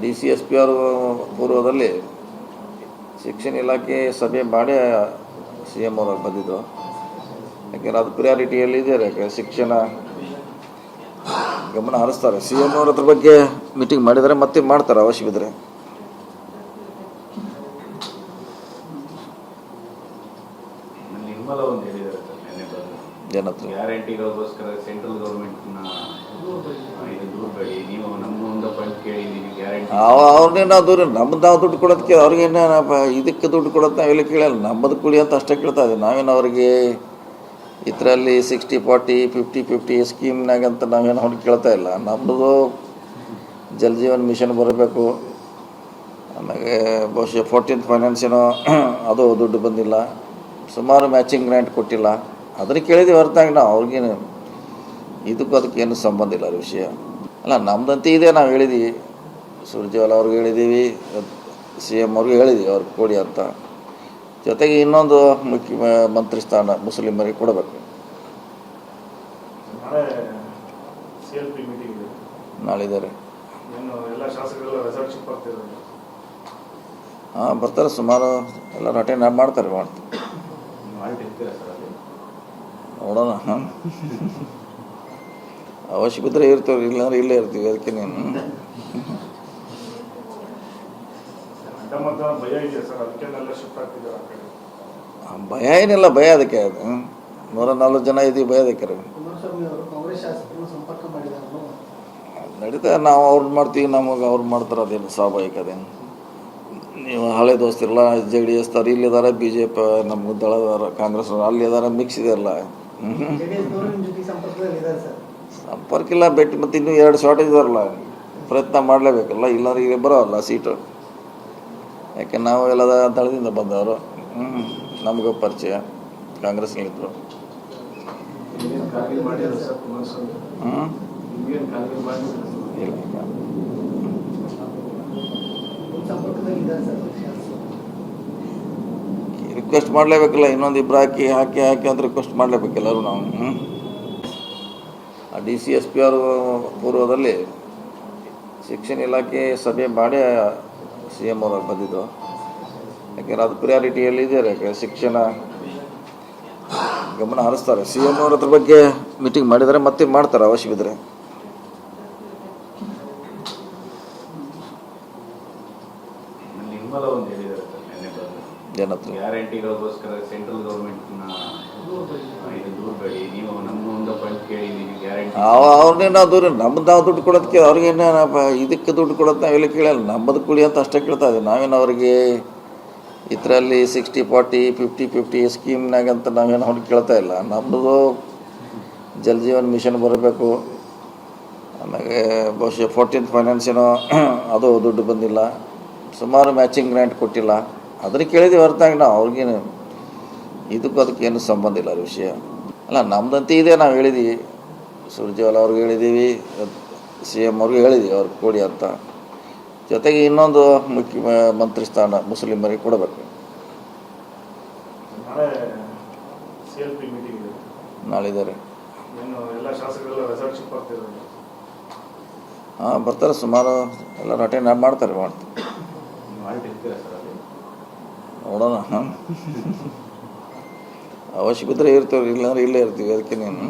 D C S P ಅವರು ಪೂರ್ವದಲ್ಲಿ ಶಿಕ್ಷಣ ಇಲಾಖೆ ಸಭೆ ಮಾಡಿ ಸಿ ಎಮ್ ಅವ್ರಿಗೆ ಬಂದಿದ್ದು. ಯಾಕೆಂದರೆ ಅದು ಪ್ರಿಯಾರಿಟಿಯಲ್ಲಿ ಇದೆ. ಶಿಕ್ಷಣ ಗಮನ ಹರಿಸ್ತಾರೆ. ಸಿ ಎಮ್ ಅವ್ರ ಅದ್ರ ಬಗ್ಗೆ ಮೀಟಿಂಗ್ ಮಾಡಿದರೆ ಮತ್ತೆ ಮಾಡ್ತಾರೆ ಅವಶ್ಯವಿದ್ರೆ. ಏನತ್ರ ಗ್ಯಾರಂಟಿಗಳಿಗೋಸ್ಕರ ಸೆಂಟ್ರಲ್ ಗೌರ್ಮೆಂಟ್ನ ಅವ್ರನ್ನೇ ನಾವು ದೂರ ನಮ್ದು ನಾವು ದುಡ್ಡು ಕೊಡೋದಕ್ಕೆ ಅವ್ರಿಗೇನು ಇದಕ್ಕೆ ದುಡ್ಡು ಕೊಡೋದು ನಾವೆಲ್ಲ ಕೇಳಲ್ಲ. ನಮ್ಮದು ಕುಡಿ ಅಂತ ಅಷ್ಟೇ ಕೇಳ್ತಾ ಇದ್ದೀವಿ. ನಾವೇನು ಅವ್ರಿಗೆ ಇದರಲ್ಲಿ 60-40 50-50 ಸ್ಕೀಮ್ನಾಗಂತ ನಾವೇನು ಅವ್ರಿಗೆ ಕೇಳ್ತಾ ಇಲ್ಲ. ನಮ್ಮದು ಜಲ್ ಜೀವನ್ ಮಿಷನ್ ಬರಬೇಕು. ಆಮೇಲೆ ಬಹುಶಃ 14th ಫೈನಾನ್ಸ್ ಏನೋ ಅದು ದುಡ್ಡು ಬಂದಿಲ್ಲ. ಸುಮಾರು ಮ್ಯಾಚಿಂಗ್ ಗ್ರ್ಯಾಂಟ್ ಕೊಟ್ಟಿಲ್ಲ. ಅದನ್ನು ಕೇಳಿದ್ದೀವಿ ಹೊರತಾಗಿ ನಾವು ಅವ್ರಿಗೇನು ಇದಕ್ಕೂ ಅದಕ್ಕೇನು ಸಂಬಂಧ ಇಲ್ಲ ವಿಷಯ. ಅಲ್ಲ, ನಮ್ದಂತೆ ಇದೆ. ನಾವು ಹೇಳಿದ್ದೀವಿ, ಸುರ್ಜೇವಾಲ ಅವ್ರಿಗೆ ಹೇಳಿದ್ದೀವಿ, ಸಿ ಎಮ್ ಅವ್ರಿಗೆ ಹೇಳಿದ್ದೀವಿ ಅವ್ರಿಗೆ ಕೊಡಿ ಅಂತ. ಜೊತೆಗೆ ಇನ್ನೊಂದು ಮಂತ್ರಿ ಸ್ಥಾನ ಮುಸ್ಲಿಮರಿಗೆ ಕೊಡಬೇಕು. ನಾಳಿದ್ದಾರೆ. ಹಾಂ, ಬರ್ತಾರೆ. ಸುಮಾರು ಎಲ್ಲರೂ ಅಟೆಂಡ್ ಮಾಡ್ತಾರೆ. ನೋಡೋಣ. ಅವಶ್ಯಕತೆ ಇರ್ತೇವೆ, ಇಲ್ಲಾಂದ್ರೆ ಇಲ್ಲೇ ಇರ್ತೀವಿ. ಅದಕ್ಕೆ ನೀನು ಭಯ ಏನಿಲ್ಲ. ಭಯ ಅದಕ್ಕೆ ಅದು 140 ಜನ ಇದ್ದೀವಿ. ಭಯ ಅದಕ್ಕೆ ನಡೀತಾ. ನಾವು ಅವ್ರು ಮಾಡ್ತೀವಿ, ನಮಗೆ ಅವ್ರು ಮಾಡ್ತಾರೆ. ಅದೇನು ಸ್ವಾಭಾವಿಕ. ಅದೇನು ನೀವು ಹಳೆ ದೋಸ್ತಿರಲ್ಲ. JDS ಅವ್ರು ಇಲ್ಲಿದ್ದಾರೆ, BJP ನಮ್ಮ ದಳದಾರ, ಕಾಂಗ್ರೆಸ್ ಅಲ್ಲಿ ಇದಾರೆ, ಮಿಕ್ಸ್ ಇದೆಯಲ್ಲ. ಸಂಪರ್ಕ ಇಲ್ಲ, ಭೇಟಿ. ಮತ್ತು ಇನ್ನೂ 2 ಶಾರ್ಟೇಜ್ ಇದಾರಲ್ಲ, ಪ್ರಯತ್ನ ಮಾಡಲೇಬೇಕಲ್ಲ. ಇಲ್ಲಾಂದ್ರೆ ಈಗ ಬರೋಲ್ಲ ಸೀಟು. ಯಾಕೆ ನಾವು ಎಲ್ಲ ದಳದಿಂದ ಬಂದವರು. ನಮಗೂ ಪರಿಚಯ, ಕಾಂಗ್ರೆಸ್ನಲ್ಲಿದ್ದರು. ಇಲ್ಲ, ರಿಕ್ವೆಸ್ಟ್ ಮಾಡಲೇಬೇಕಲ್ಲ. ಇನ್ನೊಂದು ಇಬ್ಬರು ಹಾಕಿ ಅಂತ ರಿಕ್ವೆಸ್ಟ್ ಮಾಡಲೇಬೇಕು ಎಲ್ಲರೂ ನಾವು. ಡಿ ಸಿ ಎಸ್ ಪಿ ಅವರು ಪೂರ್ವದಲ್ಲಿ ಶಿಕ್ಷಣ ಇಲಾಖೆ ಸಭೆ ಮಾಡಿ ಸಿ ಎಮ್ ಅವ್ರಿಗೆ ಬಂದಿದ್ದು. ಯಾಕೆಂದರೆ ಅದು ಪ್ರಿಯಾರಿಟಿಯಲ್ಲಿ ಇದೆ. ಶಿಕ್ಷಣ ಗಮನ ಹರಿಸ್ತಾರೆ. ಸಿ ಎಮ್ ಅವ್ರ ಅದ್ರ ಬಗ್ಗೆ ಮೀಟಿಂಗ್ ಮಾಡಿದರೆ ಮತ್ತೆ ಮಾಡ್ತಾರೆ ಅವಶ್ಯವಿದ್ರೆ. ಏನತ್ರ ಗ್ಯಾರಂಟಿಗಳಿಗೋಸ್ಕರ ಸೆಂಟ್ರಲ್ ಗೌರ್ಮೆಂಟ್ನ ಅವ್ರನ್ನೇ ನಾವು ದೂರ ನಮ್ದು ನಾವು ದುಡ್ಡು ಕೊಡೋದಕ್ಕೆ ಅವ್ರಿಗೇನು ಇದಕ್ಕೆ ದುಡ್ಡು ಕೊಡೋದು ನಾವೆಲ್ಲ ಕೇಳಲ್ಲ. ನಮ್ಮದು ಕುಡಿ ಅಂತ ಅಷ್ಟೇ ಕೇಳ್ತಾ ಇದ್ದೀವಿ. ನಾವೇನು ಅವ್ರಿಗೆ ಇದರಲ್ಲಿ 60-40 50-50 ಸ್ಕೀಮ್ನಾಗಂತ ನಾವೇನು ಅವ್ರಿಗೆ ಕೇಳ್ತಾ ಇಲ್ಲ. ನಮ್ಮದು ಜಲ್ ಜೀವನ್ ಮಿಷನ್ ಬರಬೇಕು. ಆಮೇಲೆ ಬಹುಶಃ 14th ಫೈನಾನ್ಸ್ ಏನೋ ಅದು ದುಡ್ಡು ಬಂದಿಲ್ಲ. ಸುಮಾರು ಮ್ಯಾಚಿಂಗ್ ಗ್ರ್ಯಾಂಟ್ ಕೊಟ್ಟಿಲ್ಲ. ಅದನ್ನು ಕೇಳಿದ್ದೀವಿ ಹೊರತಾಗಿ ನಾವು ಅವ್ರಿಗೇನು ಇದಕ್ಕೂ ಅದಕ್ಕೇನು ಸಂಬಂಧ ಇಲ್ಲ ವಿಷಯ. ಅಲ್ಲ, ನಮ್ದಂತೆ ಇದೆ. ನಾವು ಹೇಳಿದ್ದೀವಿ, ಸುರ್ಜೇವಾಲ ಅವ್ರಿಗೆ ಹೇಳಿದ್ದೀವಿ, ಸಿ ಎಮ್ ಅವ್ರಿಗೆ ಹೇಳಿದ್ದೀವಿ ಅವ್ರಿಗೆ ಕೊಡಿ ಅಂತ. ಜೊತೆಗೆ ಇನ್ನೊಂದು ಮಂತ್ರಿ ಸ್ಥಾನ ಮುಸ್ಲಿಮರಿಗೆ ಕೊಡಬೇಕು. ನಾಳಿದ್ದಾರೆ. ಹಾಂ, ಬರ್ತಾರೆ. ಸುಮಾರು ಎಲ್ಲರೂ ಅಟೆಂಡ್ ಮಾಡ್ತಾರೆ. ನೋಡೋಣ. ಅವಶ್ಯಕತೆ ಇರ್ತೇವೆ, ಇಲ್ಲಾಂದ್ರೆ ಇಲ್ಲೇ ಇರ್ತೀವಿ. ಅದಕ್ಕೆ ನೀನು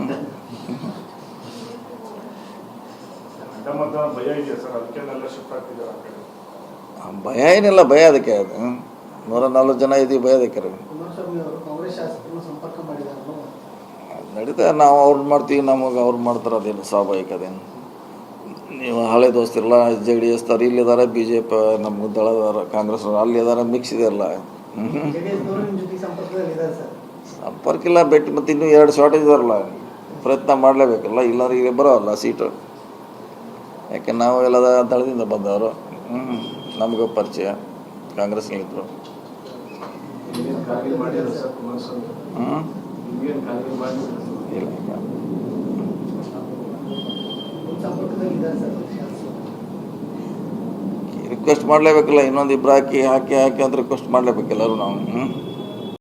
ಭಯ ಏನಿಲ್ಲ. ಭಯ ಅದಕ್ಕೆ ಅದು 140 ಜನ ಇದ್ದೀವಿ. ಭಯ ಅದಕ್ಕೆ ನಡೀತಾ. ನಾವು ಅವ್ರು ಮಾಡ್ತೀವಿ, ನಮಗೆ ಅವ್ರು ಮಾಡ್ತಾರೆ. ಅದೇನು ಸ್ವಾಭಾವಿಕ. ಅದೇನು ನೀವು ಹಳೆ ದೋಸ್ತಿರಲ್ಲ. JDS ಅವ್ರು ಇಲ್ಲಿದ್ದಾರೆ, BJP ನಮ್ಮ ದಳದಾರ, ಕಾಂಗ್ರೆಸ್ ಅಲ್ಲಿ ಇದಾರೆ, ಮಿಕ್ಸ್ ಇದೆಯಲ್ಲ. ಸಂಪರ್ಕ ಇಲ್ಲ, ಭೇಟಿ. ಮತ್ತು ಇನ್ನೂ 2 ಶಾರ್ಟೇಜ್ ಇದಾರಲ್ಲ, ಪ್ರಯತ್ನ ಮಾಡಲೇಬೇಕಲ್ಲ. ಇಲ್ಲಾಂದ್ರೆ ಈಗ ಬರೋಲ್ಲ ಸೀಟು. ಯಾಕೆ ನಾವು ಎಲ್ಲ ದಳದಿಂದ ಬಂದವರು. ನಮಗೂ ಪರಿಚಯ, ಕಾಂಗ್ರೆಸ್ನಲ್ಲಿದ್ದರು. ಇಲ್ಲ, ರಿಕ್ವೆಸ್ಟ್ ಮಾಡಲೇಬೇಕಲ್ಲ. ಇನ್ನೊಂದು ಇಬ್ಬರು ಹಾಕಿ ಅಂತ ರಿಕ್ವೆಸ್ಟ್ ಮಾಡಲೇಬೇಕು ಎಲ್ಲರೂ ನಾವು.